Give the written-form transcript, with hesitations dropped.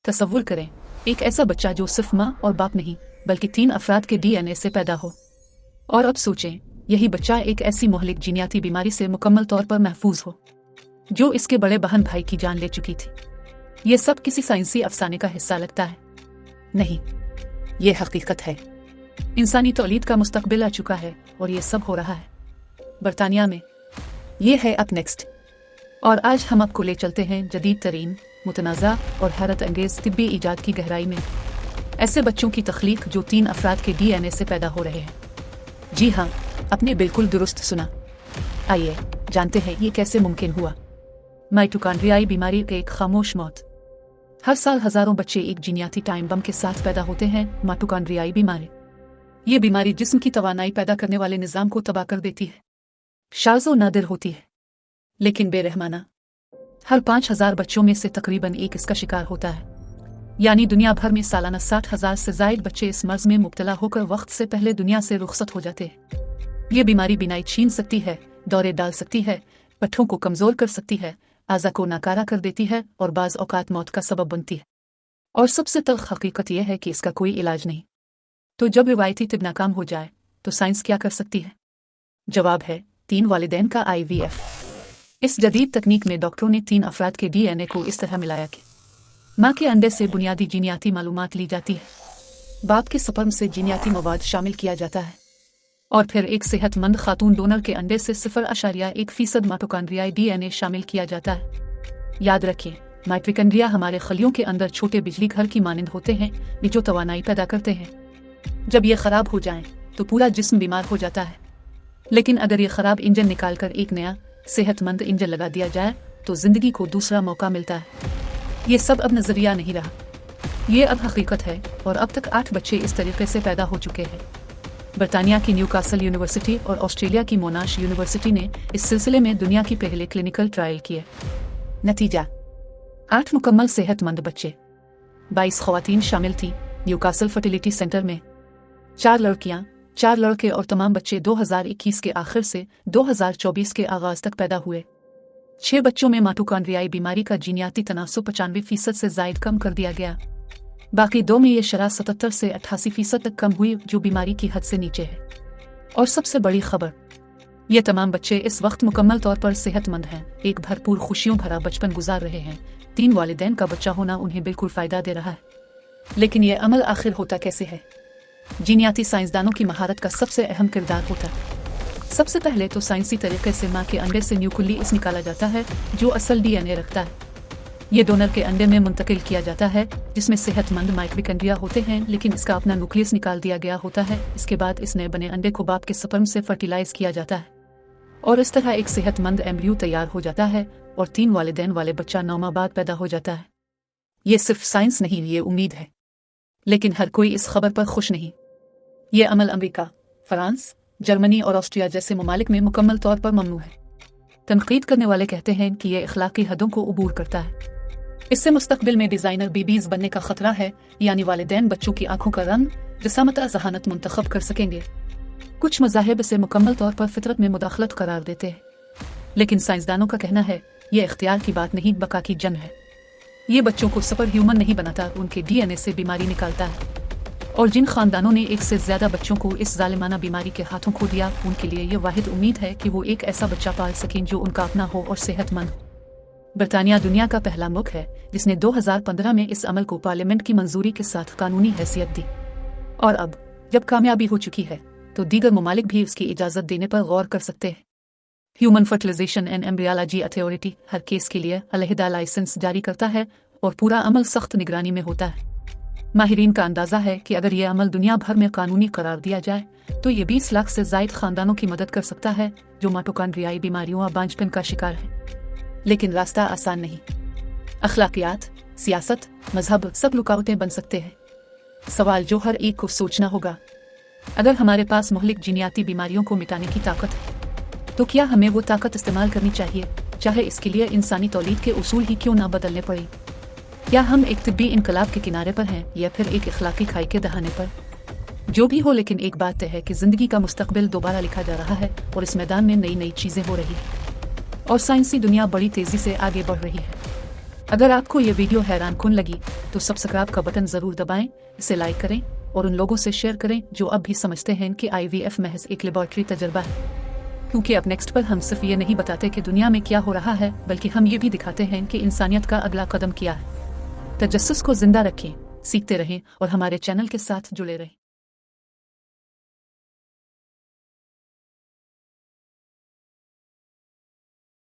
तसव्वुर करें, एक ऐसा बच्चा जो सिर्फ माँ और बाप नहीं बल्कि 3 अफराद के डीएनए से पैदा हो। और अब सोचें, यही बच्चा एक ऐसी मोहलिक जीनियाती बीमारी से मुकम्मल तौर पर महफूज हो जो इसके बड़े बहन भाई की जान ले चुकी थी। ये सब किसी साइंसी अफसाने का हिस्सा लगता है? नहीं, ये हकीकत है। इंसानी तौलीद का मुस्तकबिल आ चुका है और ये सब हो रहा है बरतानिया में। ये है अप नेक्स्ट, और आज हम आपको ले चलते हैं जदीद तरीन, मुतनाज़ा और हैरत अंगेज़ तिब्बी ईजाद की गहराई में, ऐसे बच्चों की तख्लीक जो 3 अफराद के डीएनए से पैदा हो रहे हैं। जी हाँ, आपने बिल्कुल दुरुस्त सुना। आइए जानते हैं ये कैसे मुमकिन हुआ। माइटोकॉन्ड्रियाई बीमारी के एक खामोश मौत। हर साल हजारों बच्चे एक जीनियाती टाइम बम के साथ पैदा होते हैं। माइटोकॉन्ड्रियाई बीमारी, ये बीमारी जिस्म की तवानाई पैदा करने वाले निज़ाम को तबाह कर देती है। शाज़ो नादिर होती है लेकिन बेरहमाना। हर 5000 बच्चों में से तकरीबन एक इसका शिकार होता है। यानी दुनिया भर में सालाना 60,000 से ज़ायद बच्चे इस मर्ज में मुब्तला होकर वक्त से पहले दुनिया से रुखसत हो जाते हैं। ये बीमारी बीनाई छीन सकती है, दौरे डाल सकती है, पट्ठों को कमज़ोर कर सकती है, आज़ा को नाकारा कर देती है और बाज़ औक़ात मौत का सबब बनती है। और सबसे तल्ख़ हकीकत यह है कि इसका कोई इलाज नहीं। तो जब रिवायती तिब नाकाम हो जाए तो साइंस क्या कर सकती है? जवाब है 3 वालिदैन का IVF। इस जदीद तकनीक में डॉक्टरों ने 3 अफराद के डीएनए को इस तरह मिलाया कि माँ के अंडे से बुनियादी जीनियाती मालूमात ली जाती है, बाप के स्पर्म से जीनियाती मवाद शामिल किया जाता है और फिर एक सेहतमंद खातून डोनर के अंडे से 0.1% माइटोकॉन्ड्रियाई डीएनए शामिल किया जाता है। याद रखिए, माइटोकॉन्ड्रिया हमारे खलियों के अंदर छोटे बिजली घर की मानंद होते हैं जो तवानाई पैदा करते हैं। जब ये खराब हो जाएं तो पूरा जिस्म बीमार हो जाता है, लेकिन अगर ये खराब इंजन निकालकर एक नया सेहतमंद इंजन लगा दिया जाए तो जिंदगी को दूसरा मौका मिलता है। ये सब अब नजरिया नहीं रहा, ये अब हकीकत है। और अब तक 8 बच्चे इस तरीके से पैदा हो चुके हैं। बरतानिया की न्यूकासल यूनिवर्सिटी और ऑस्ट्रेलिया की मोनाश यूनिवर्सिटी ने इस सिलसिले में दुनिया की पहले क्लिनिकल ट्रायल किए। नतीजा 8 मुकम्मल सेहतमंद बच्चे। 22 ख़वातीन शामिल थीं न्यूकासल फर्टिलिटी सेंटर में। 4 लड़कियां, 4 लड़के और तमाम बच्चे 2021 के आखिर से 2024 के आगाज तक पैदा हुए। 6 बच्चों में माइटोकॉन्ड्रियाई बीमारी का जीनियाती तनासुब 95% से ज़ायद कम कर दिया गया। बाकी 2 में ये शरह 77 से 88% तक कम हुई, जो बीमारी की हद से नीचे है। और सबसे बड़ी खबर, ये तमाम बच्चे इस वक्त मुकम्मल तौर पर सेहतमंद हैं, एक भरपूर खुशियों भरा बचपन गुजार रहे हैं। 3 वालिदैन का बच्चा होना उन्हें बिल्कुल फ़ायदा दे रहा है। लेकिन यह अमल आखिर होता कैसे है? जीनियाती साइंसदानों की महारत का सबसे अहम किरदार होता है। सबसे पहले तो साइंसी तरीके से माँ के अंडे से न्यूक्लियस निकाला जाता है जो असल डीएनए रखता है। ये डोनर के अंडे में मुंतकिल किया जाता है जिसमें सेहतमंद माइटोकॉन्ड्रिया होते हैं, लेकिन इसका अपना न्यूक्लियस निकाल दिया गया होता है। इसके बाद इस नए बने अंडे को बाप के स्पर्म से फर्टिलाइज किया जाता है और इस तरह एक सेहतमंद एम्ब्रियो तैयार हो जाता है और 3 वालिदैन वाले बच्चा 9 माह बाद पैदा हो जाता है। ये सिर्फ साइंस नहीं, ये उम्मीद है। लेकिन हर कोई इस खबर पर खुश नहीं। ये अमल अमेरिका, फ्रांस, जर्मनी और ऑस्ट्रिया जैसे ममालिक में मुकम्मल तौर पर ममनू है। तनकीद करने वाले कहते हैं कि यह इखलाकी हदों को उबूर करता है। इससे मुस्तकबिल में डिज़ाइनर बीबीज बनने का खतरा है, यानी वालिदैन बच्चों की आंखों का रंग, जसामत, ज़हानत मुंतखब कर सकेंगे। कुछ मज़ाहिब इसे मुकम्मल तौर पर फितरत में मुदाखलत करार देते हैं, लेकिन साइंसदानों का कहना है यह इख्तियार की बात नहीं, बका की जंग है। ये बच्चों को सुपर ह्यूमन नहीं बनाता, उनके डीएनए से बीमारी निकालता है। और जिन खानदानों ने एक से ज़्यादा बच्चों को इस जालिमाना बीमारी के हाथों खो दिया, उनके लिए ये वाहिद उम्मीद है कि वो एक ऐसा बच्चा पाल सकें जो उनका अपना हो और सेहतमंद हो। बरतानिया दुनिया का पहला मुल्क है जिसने 2015 में इस अमल को पार्लियामेंट की मंजूरी के साथ कानूनी हैसियत दी। और अब जब कामयाबी हो चुकी है तो दीगर ममालिक भी उसकी इजाज़त देने पर गौर कर सकते हैं। Human fertilisation and embryology authority हर केस के लिए अलहदा लाइसेंस जारी करता है और पूरा अमल सख्त निगरानी में होता है। माहिरीन का अंदाज़ा है कि अगर यह अमल दुनिया भर में कानूनी करार दिया जाए तो ये 20 लाख से ज़ायद खानदानों की मदद कर सकता है जो माइटोकॉन्ड्रियाई बीमारियों और बांझपन का शिकार है। लेकिन रास्ता आसान नहीं। अखलाकियात, सियासत, मजहब सब रुकावटें बन सकते हैं। सवाल जो हर एक को सोचना होगा, अगर हमारे पास मोहलिक जीनियाती बीमारियों को मिटाने की ताकत है तो क्या हमें वो ताकत इस्तेमाल करनी चाहिए, चाहे इसके लिए इंसानी तौलीद के उसूल ही क्यों ना बदलने पड़े? क्या हम एक तिब्बी इनकलाब के किनारे पर हैं या फिर एक इखलाकी खाई के दहाने पर? जो भी हो, लेकिन एक बात तय है कि जिंदगी का मुस्तकबिल दोबारा लिखा जा रहा है और इस मैदान में नई नई चीजें हो रही हैं और साइंसी दुनिया बड़ी तेजी से आगे बढ़ रही है। अगर आपको ये वीडियो हैरान कुन लगी तो सब्सक्राइब का बटन जरूर दबाएं, इसे लाइक करें और उन लोगों से शेयर करें जो अब भी समझते हैं कि IVF महज एक लेबोरेटरी तजर्बा है। क्योंकि अब नेक्स्ट पर हम सिर्फ ये नहीं बताते कि दुनिया में क्या हो रहा है, बल्कि हम ये भी दिखाते हैं कि इंसानियत का अगला कदम क्या है। तजस्सुस को जिंदा रखें, सीखते रहें और हमारे चैनल के साथ जुड़े रहें।